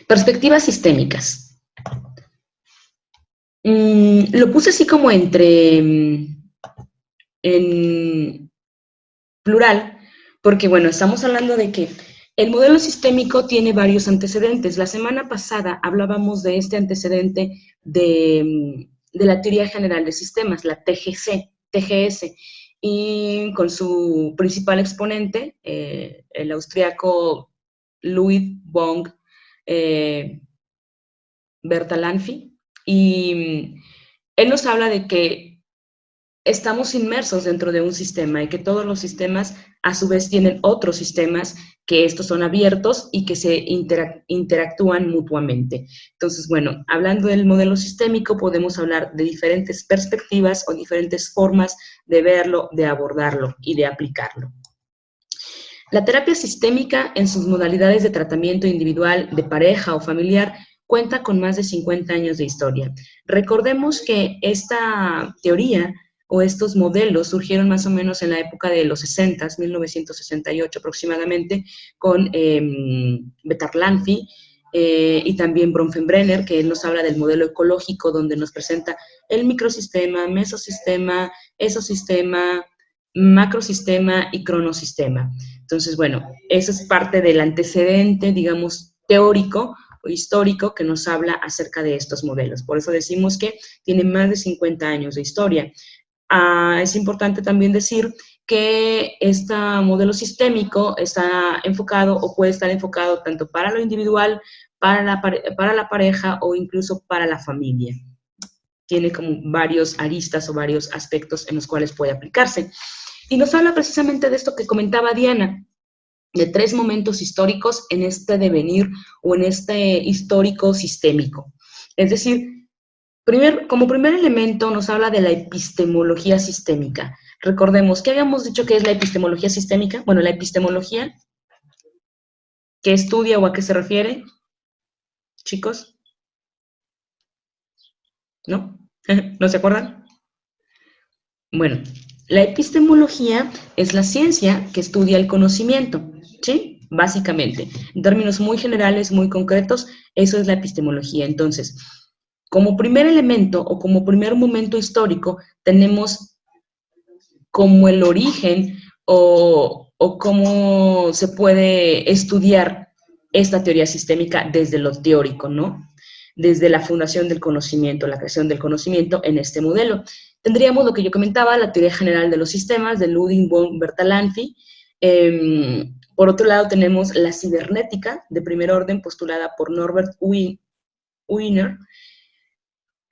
Perspectivas sistémicas. Lo puse así como en plural, porque bueno, estamos hablando de que el modelo sistémico tiene varios antecedentes. La semana pasada hablábamos de este antecedente de la teoría general de sistemas, la TGS, y con su principal exponente, el austriaco Ludwig von Bertalanffy, y él nos habla de que estamos inmersos dentro de un sistema y que todos los sistemas a su vez tienen otros sistemas que estos son abiertos y que se interactúan mutuamente. Entonces, bueno, hablando del modelo sistémico podemos hablar de diferentes perspectivas o diferentes formas de verlo, de abordarlo y de aplicarlo. La terapia sistémica en sus modalidades de tratamiento individual, de pareja o familiar cuenta con más de 50 años de historia. Recordemos que esta teoría o estos modelos surgieron más o menos en la época de los 60, 1968 aproximadamente, con Bertalanffy y también Bronfenbrenner, que él nos habla del modelo ecológico, donde nos presenta el microsistema, mesosistema, esosistema, macrosistema y cronosistema. Entonces, bueno, eso es parte del antecedente, digamos, teórico o histórico que nos habla acerca de estos modelos. Por eso decimos que tiene más de 50 años de historia. Es importante también decir que este modelo sistémico está enfocado o puede estar enfocado tanto para lo individual, para la pareja o incluso para la familia. Tiene como varios aristas o varios aspectos en los cuales puede aplicarse. Y nos habla precisamente de esto que comentaba Diana, de 3 momentos históricos en este devenir o en este histórico sistémico. Es decir, como primer elemento nos habla de la epistemología sistémica. Recordemos, ¿qué habíamos dicho que es la epistemología sistémica? Bueno, la epistemología, ¿qué estudia o a qué se refiere? Chicos, ¿no? ¿No se acuerdan? Bueno, la epistemología es la ciencia que estudia el conocimiento, ¿sí? Básicamente, en términos muy generales, muy concretos, eso es la epistemología. Entonces, como primer elemento o como primer momento histórico, tenemos como el origen o cómo se puede estudiar esta teoría sistémica desde lo teórico, ¿no? Desde la fundación del conocimiento, la creación del conocimiento en este modelo. Tendríamos lo que yo comentaba, la teoría general de los sistemas, de Ludwig von Bertalanffy. Por otro lado, tenemos la cibernética de primer orden, postulada por Norbert Wiener,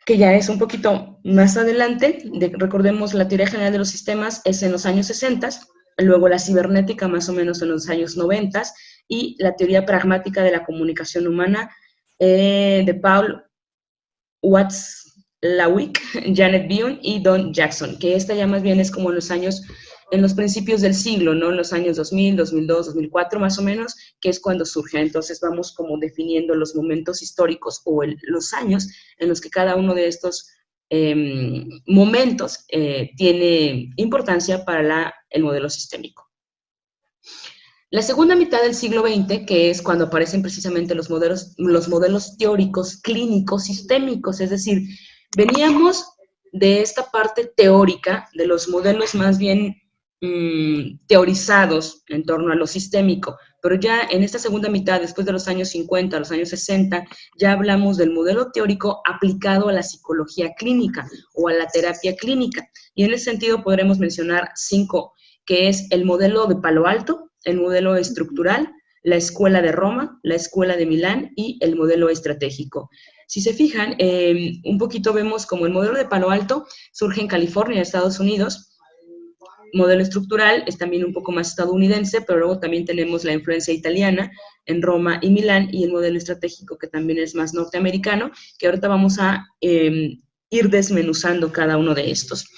que ya es un poquito más adelante. Recordemos, la teoría general de los sistemas es en los años 60, luego la cibernética más o menos en los años 90, y la teoría pragmática de la comunicación humana de Paul Watzlawick, Janet Bion y Don Jackson, que esta ya más bien es como en los principios del siglo, ¿no? En los años 2000, 2002, 2004 más o menos, que es cuando surge. Entonces vamos como definiendo los momentos históricos o los años en los que cada uno de estos momentos tiene importancia para el modelo sistémico. La segunda mitad del siglo XX, que es cuando aparecen precisamente los modelos teóricos clínicos sistémicos, es decir, veníamos de esta parte teórica, de los modelos más bien teorizados en torno a lo sistémico, pero ya en esta segunda mitad, después de los años 50, los años 60, ya hablamos del modelo teórico aplicado a la psicología clínica o a la terapia clínica, y en ese sentido podremos mencionar 5, que es el modelo de Palo Alto, el modelo estructural, la escuela de Roma, la escuela de Milán y el modelo estratégico. Si se fijan, un poquito vemos como el modelo de Palo Alto surge en California, Estados Unidos. Modelo estructural es también un poco más estadounidense, pero luego también tenemos la influencia italiana en Roma y Milán, y el modelo estratégico que también es más norteamericano, que ahorita vamos a ir desmenuzando cada uno de estos.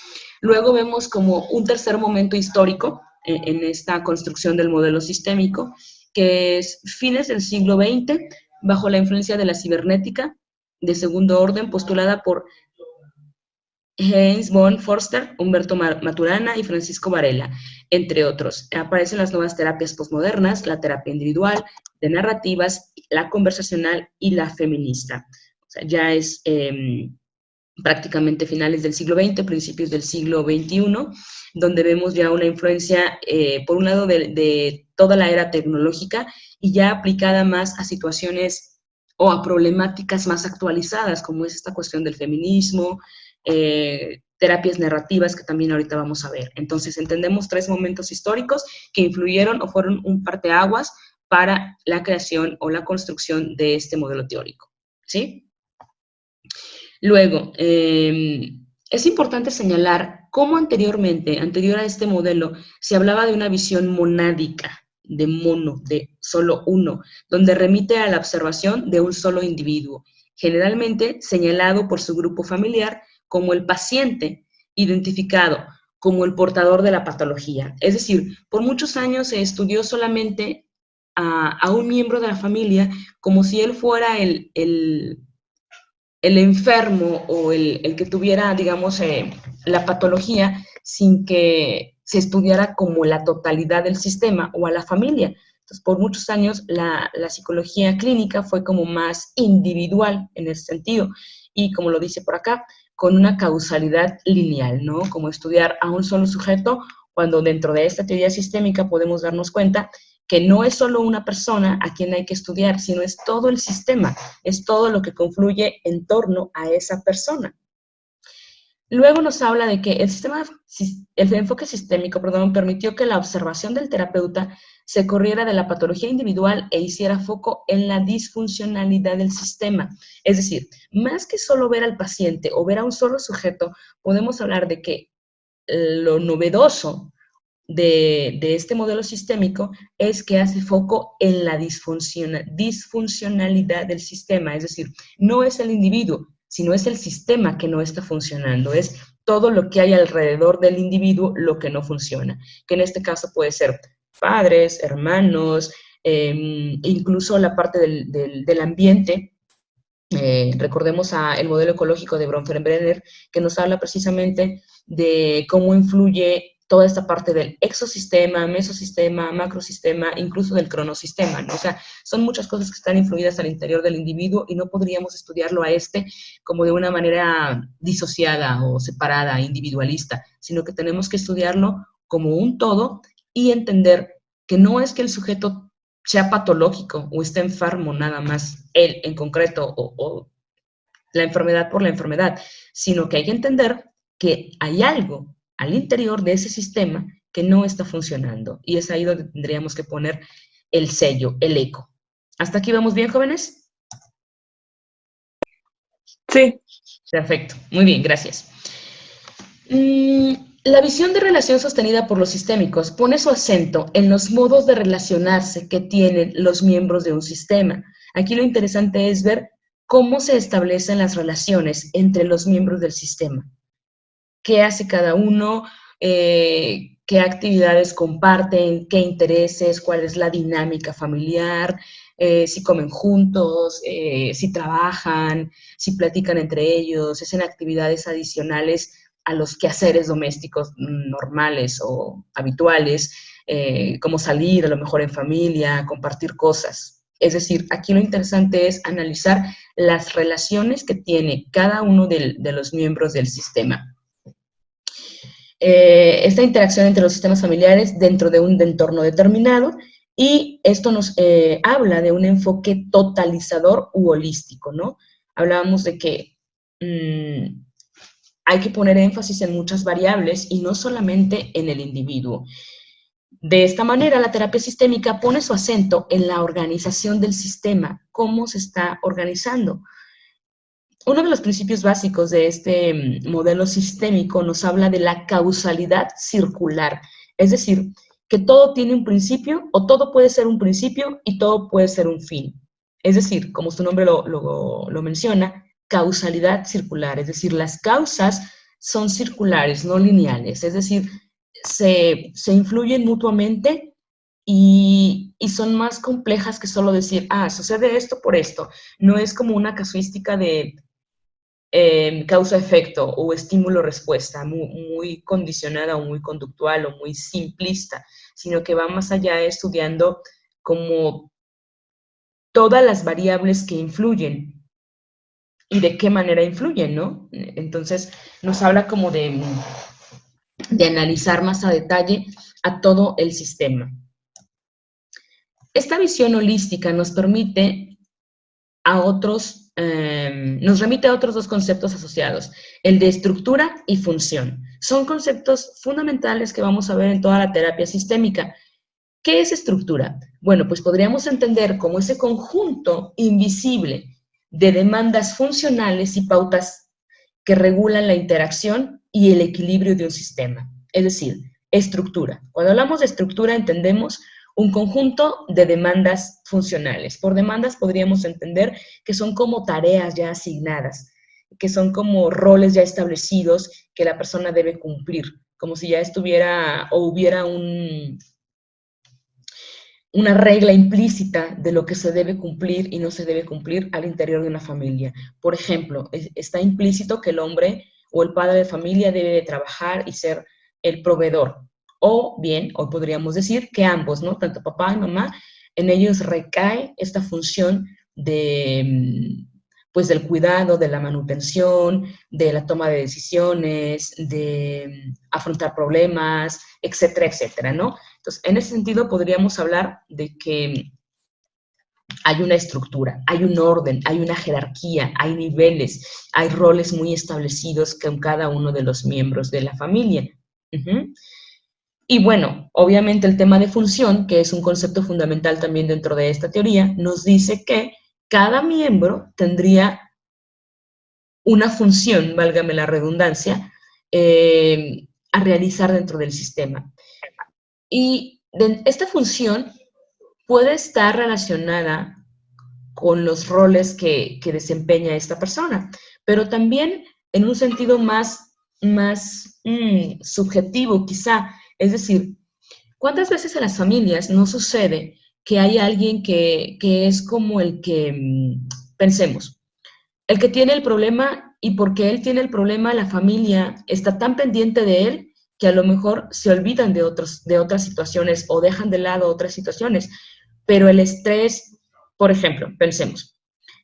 Luego vemos como un tercer momento histórico en esta construcción del modelo sistémico, que es fines del siglo XX, bajo la influencia de la cibernética de segundo orden, postulada por Heinz von Forster, Humberto Maturana y Francisco Varela. entre otros. Aparecen las nuevas terapias postmodernas, la terapia individual, de narrativas, la conversacional y la feminista. O sea, ya es prácticamente finales del siglo XX, principios del siglo XXI, donde vemos ya una influencia, por un lado, de toda la era tecnológica y ya aplicada más a situaciones o a problemáticas más actualizadas, como es esta cuestión del feminismo, terapias narrativas, que también ahorita vamos a ver. Entonces, entendemos 3 momentos históricos que influyeron o fueron un parteaguas para la creación o la construcción de este modelo teórico, ¿sí? Luego, es importante señalar cómo anteriormente, anterior a este modelo, se hablaba de una visión monádica, de mono, de solo uno, donde remite a la observación de un solo individuo, generalmente señalado por su grupo familiar como el paciente, identificado como el portador de la patología. Es decir, por muchos años se estudió solamente a un miembro de la familia como si él fuera el enfermo o el que tuviera, digamos, la patología sin que se estudiara como la totalidad del sistema o a la familia. Entonces, por muchos años la psicología clínica fue como más individual en ese sentido y, como lo dice por acá, con una causalidad lineal, ¿no? Como estudiar a un solo sujeto, cuando dentro de esta teoría sistémica podemos darnos cuenta que no es solo una persona a quien hay que estudiar, sino es todo el sistema, es todo lo que confluye en torno a esa persona. Luego nos habla de que el enfoque sistémico, perdón, permitió que la observación del terapeuta se corriera de la patología individual e hiciera foco en la disfuncionalidad del sistema. Es decir, más que solo ver al paciente o ver a un solo sujeto, podemos hablar de que lo novedoso de este modelo sistémico es que hace foco en la disfuncionalidad del sistema, es decir, no es el individuo, sino es el sistema que no está funcionando, es todo lo que hay alrededor del individuo lo que no funciona, que en este caso puede ser padres, hermanos, incluso la parte del ambiente. Recordemos el modelo ecológico de Bronfenbrenner, que nos habla precisamente de cómo influye toda esta parte del exosistema, mesosistema, macrosistema, incluso del cronosistema, ¿no? O sea, son muchas cosas que están influidas al interior del individuo y no podríamos estudiarlo a como de una manera disociada o separada, individualista, sino que tenemos que estudiarlo como un todo y entender que no es que el sujeto sea patológico o esté enfermo nada más, él en concreto, o la enfermedad por la enfermedad, sino que hay que entender que hay algo al interior de ese sistema que no está funcionando. Y es ahí donde tendríamos que poner el sello, el eco. ¿Hasta aquí vamos bien, jóvenes? Sí. Perfecto, muy bien, gracias. La visión de relación sostenida por los sistémicos pone su acento en los modos de relacionarse que tienen los miembros de un sistema. Aquí lo interesante es ver cómo se establecen las relaciones entre los miembros del sistema. ¿Qué hace cada uno? ¿Qué actividades comparten? ¿Qué intereses? ¿Cuál es la dinámica familiar? Si comen juntos, si trabajan, si platican entre ellos, hacen actividades adicionales a los quehaceres domésticos normales o habituales, como salir a lo mejor en familia, compartir cosas. Es decir, aquí lo interesante es analizar las relaciones que tiene cada uno de los miembros del sistema. Esta interacción entre los sistemas familiares dentro de un entorno determinado, y esto nos habla de un enfoque totalizador u holístico, ¿no? Hablábamos de que hay que poner énfasis en muchas variables y no solamente en el individuo. De esta manera, la terapia sistémica pone su acento en la organización del sistema, cómo se está organizando. Uno de los principios básicos de este modelo sistémico nos habla de la causalidad circular, es decir, que todo tiene un principio o todo puede ser un principio y todo puede ser un fin. Es decir, como su nombre lo menciona, causalidad circular, es decir, las causas son circulares, no lineales, es decir, se influyen mutuamente y son más complejas que solo decir, sucede esto por esto. No es como una casuística de causa-efecto o estímulo-respuesta muy condicionada o muy conductual o muy simplista, sino que va más allá estudiando como todas las variables que influyen y de qué manera influyen, ¿no? Entonces nos habla como de analizar más a detalle a todo el sistema. Esta visión holística nos permite nos remite a otros dos conceptos asociados, el de estructura y función. Son conceptos fundamentales que vamos a ver en toda la terapia sistémica. ¿Qué es estructura? Bueno, pues podríamos entender como ese conjunto invisible de demandas funcionales y pautas que regulan la interacción y el equilibrio de un sistema. Es decir, estructura. Cuando hablamos de estructura entendemos un conjunto de demandas funcionales. Por demandas podríamos entender que son como tareas ya asignadas, que son como roles ya establecidos que la persona debe cumplir, como si ya estuviera o hubiera una regla implícita de lo que se debe cumplir y no se debe cumplir al interior de una familia. Por ejemplo, está implícito que el hombre o el padre de familia debe de trabajar y ser el proveedor. O bien, hoy podríamos decir que ambos, ¿no? Tanto papá y mamá, en ellos recae esta función de, pues, del cuidado, de la manutención, de la toma de decisiones, de afrontar problemas, etcétera, etcétera, ¿no? Entonces, en ese sentido podríamos hablar de que hay una estructura, hay un orden, hay una jerarquía, hay niveles, hay roles muy establecidos con cada uno de los miembros de la familia. Uh-huh. Y bueno, obviamente el tema de función, que es un concepto fundamental también dentro de esta teoría, nos dice que cada miembro tendría una función, válgame la redundancia, a realizar dentro del sistema. Y esta función puede estar relacionada con los roles que desempeña esta persona, pero también en un sentido más subjetivo quizá. Es decir, ¿cuántas veces en las familias no sucede que hay alguien que es como el que, pensemos, el que tiene el problema y porque él tiene el problema, la familia está tan pendiente de él que a lo mejor se olvidan de otras situaciones o dejan de lado otras situaciones, pero el estrés, por ejemplo, pensemos,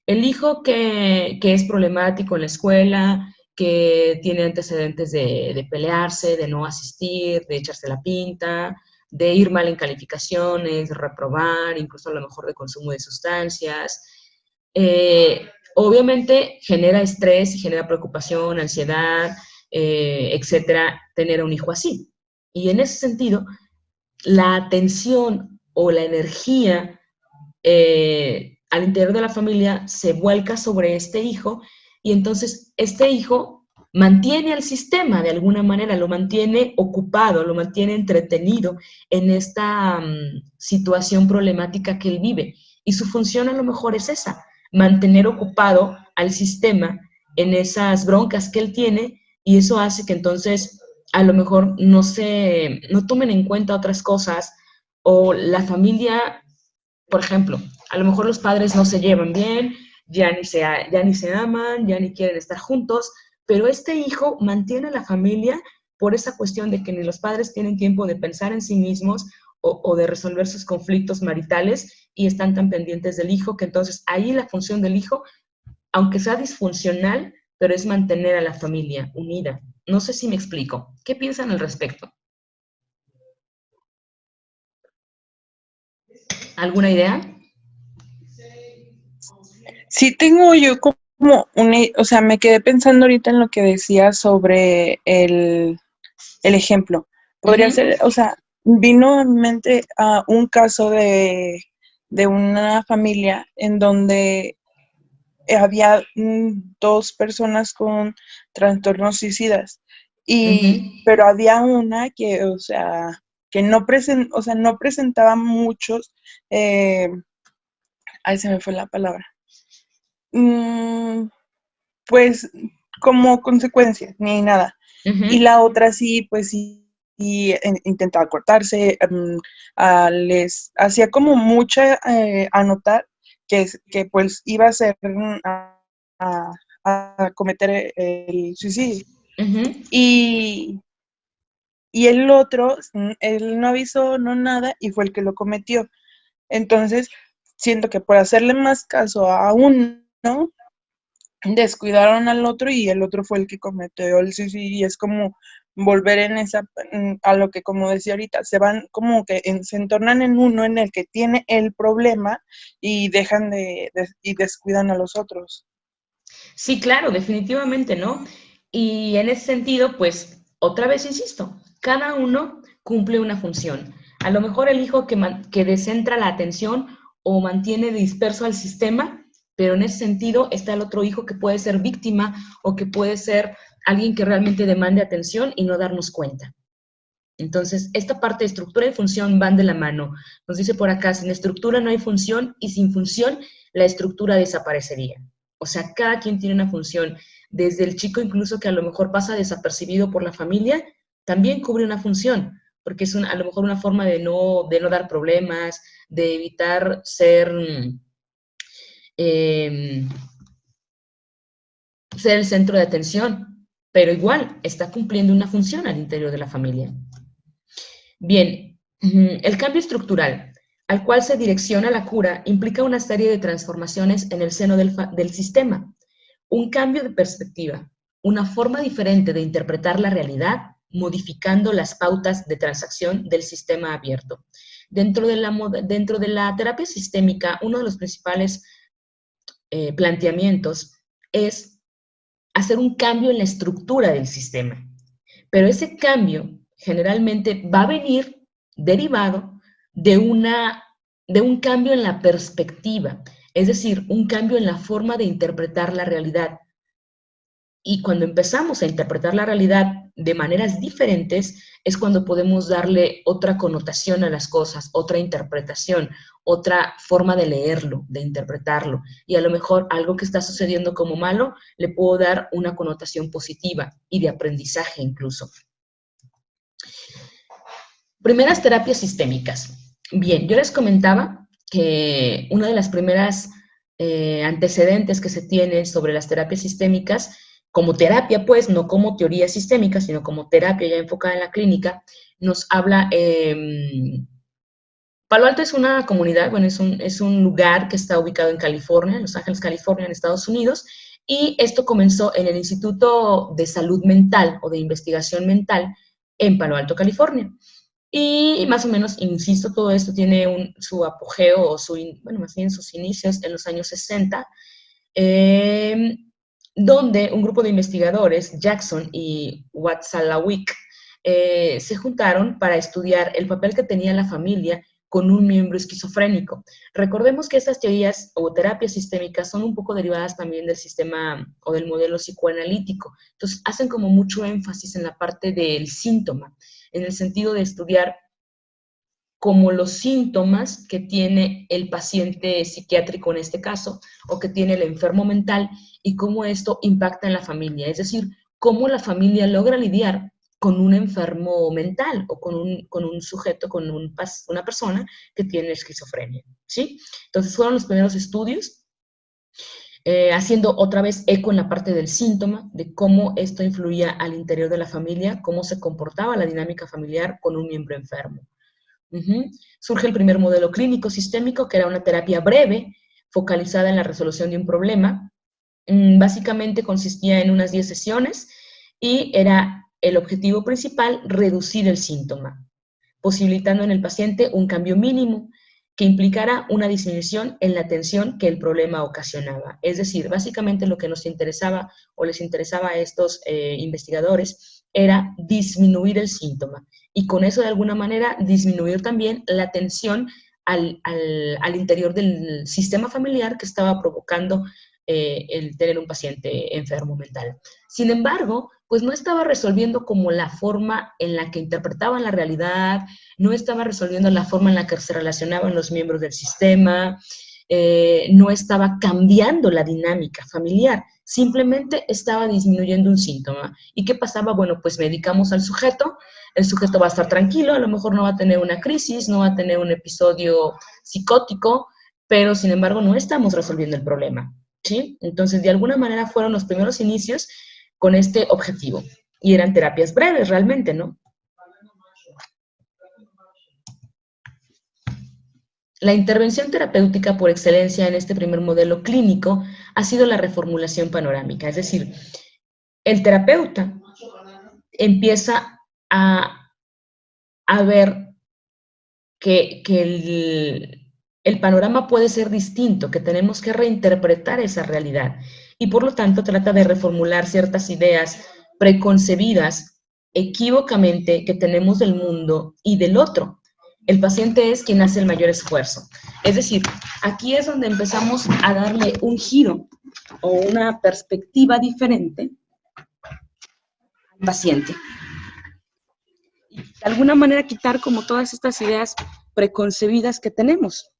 el hijo que es problemático en la escuela, que tiene antecedentes de pelearse, de no asistir, de echarse la pinta, de ir mal en calificaciones, de reprobar, incluso a lo mejor de consumo de sustancias. Obviamente genera estrés y genera preocupación, ansiedad, etcétera, tener a un hijo así. Y en ese sentido, la atención o la energía al interior de la familia se vuelca sobre este hijo y entonces este hijo mantiene al sistema de alguna manera, lo mantiene ocupado, lo mantiene entretenido en esta situación problemática que él vive. Y su función a lo mejor es esa, mantener ocupado al sistema en esas broncas que él tiene y eso hace que entonces a lo mejor no tomen en cuenta otras cosas o la familia, por ejemplo, a lo mejor los padres no se llevan bien, ya ni se aman, ya ni quieren estar juntos, pero este hijo mantiene a la familia por esa cuestión de que ni los padres tienen tiempo de pensar en sí mismos o de resolver sus conflictos maritales y están tan pendientes del hijo que entonces ahí la función del hijo, aunque sea disfuncional, pero es mantener a la familia unida. No sé si me explico. ¿Qué piensan al respecto? ¿Alguna idea? Sí tengo yo como o sea, me quedé pensando ahorita en lo que decía sobre el ejemplo. Podría Uh-huh. ser, o sea, vino a mi mente un caso de una familia en donde había dos personas con trastornos suicidas Uh-huh. pero había una que, o sea, que o sea, no presentaba muchos, ahí se me fue la palabra, mm, pues como consecuencias ni nada. Y Uh-huh. la otra sí, pues sí, intentaba cortarse, les hacía como mucha anotar que pues iba a ser a cometer el suicidio. Ujú. Y el otro, él no avisó, no nada, y fue el que lo cometió. Entonces, siento que por hacerle más caso a uno, descuidaron al otro y el otro fue el que cometió el suicidio. Y es como volver a lo que, como decía ahorita, se van como que se entornan en uno en el que tiene el problema y dejan y descuidan a los otros. Sí, claro, definitivamente, ¿no? Y en ese sentido, pues, otra vez insisto, cada uno cumple una función. A lo mejor el hijo que descentra la atención o mantiene disperso al sistema, pero en ese sentido está el otro hijo que puede ser víctima o que puede ser alguien que realmente demande atención y no darnos cuenta. Entonces, esta parte de estructura y función van de la mano. Nos dice por acá, sin estructura no hay función y sin función la estructura desaparecería. O sea, cada quien tiene una función. Desde el chico incluso que a lo mejor pasa desapercibido por la familia, también cubre una función, porque es a lo mejor una forma de no dar problemas, de evitar eh, ser el centro de atención, pero igual está cumpliendo una función al interior de la familia. Bien, el cambio estructural al cual se direcciona la cura implica una serie de transformaciones en el seno del sistema, un cambio de perspectiva, una forma diferente de interpretar la realidad, modificando las pautas de transacción del sistema abierto. Dentro de la terapia sistémica, uno de los principales planteamientos es hacer un cambio en la estructura del sistema, pero ese cambio generalmente va a venir derivado de, de un cambio en la perspectiva, es decir, un cambio en la forma de interpretar la realidad. Y cuando empezamos a interpretar la realidad de maneras diferentes, es cuando podemos darle otra connotación a las cosas, otra interpretación, otra forma de leerlo, de interpretarlo. Y a lo mejor algo que está sucediendo como malo, le puedo dar una connotación positiva y de aprendizaje incluso. Primeras terapias sistémicas. Bien, yo les comentaba que una de las primeras antecedentes que se tiene sobre las terapias sistémicas, como terapia, pues, no como teoría sistémica, sino como terapia ya enfocada en la clínica, nos habla, Palo Alto es una comunidad, bueno, es un lugar que está ubicado en California, en Los Ángeles, California, en Estados Unidos, y esto comenzó en el Instituto de Salud Mental o de Investigación Mental en Palo Alto, California. Y más o menos, insisto, todo esto tiene su apogeo, o bueno, más bien sus inicios en los años 60, donde un grupo de investigadores, Jackson y Watzlawick, se juntaron para estudiar el papel que tenía la familia con un miembro esquizofrénico. Recordemos que estas teorías o terapias sistémicas son un poco derivadas también del sistema o del modelo psicoanalítico. Entonces, hacen como mucho énfasis en la parte del síntoma, en el sentido de estudiar como los síntomas que tiene el paciente psiquiátrico en este caso, o que tiene el enfermo mental, y cómo esto impacta en la familia. Es decir, cómo la familia logra lidiar con un enfermo mental o con un sujeto, con una persona que tiene esquizofrenia, ¿sí? Entonces fueron los primeros estudios, haciendo otra vez eco en la parte del síntoma, de cómo esto influía al interior de la familia, cómo se comportaba la dinámica familiar con un miembro enfermo. Surge el primer modelo clínico sistémico, que era una terapia breve, focalizada en la resolución de un problema. Básicamente consistía en unas 10 sesiones y era el objetivo principal reducir el síntoma, posibilitando en el paciente un cambio mínimo que implicara una disminución en la tensión que el problema ocasionaba. Es decir, básicamente lo que nos interesaba o les interesaba a estos investigadores era disminuir el síntoma y con eso de alguna manera disminuir también la tensión al interior del sistema familiar que estaba provocando el tener un paciente enfermo mental. Sin embargo, pues no estaba resolviendo como la forma en la que interpretaban la realidad, no estaba resolviendo la forma en la que se relacionaban los miembros del sistema, no estaba cambiando la dinámica familiar, simplemente estaba disminuyendo un síntoma. ¿Y qué pasaba? Bueno, pues medicamos al sujeto, el sujeto va a estar tranquilo, a lo mejor no va a tener una crisis, no va a tener un episodio psicótico, pero sin embargo no estamos resolviendo el problema. ¿sí? Entonces, de alguna manera fueron los primeros inicios con este objetivo. Y eran terapias breves realmente, ¿no? La intervención terapéutica por excelencia en este primer modelo clínico ha sido la reformulación panorámica, es decir, el terapeuta empieza a ver que el panorama puede ser distinto, que tenemos que reinterpretar esa realidad y por lo tanto trata de reformular ciertas ideas preconcebidas equívocamente que tenemos del mundo y del otro. El paciente es quien hace el mayor esfuerzo. Es decir, aquí es donde empezamos a darle un giro o una perspectiva diferente al paciente. Y de alguna manera quitar como todas estas ideas preconcebidas que tenemos.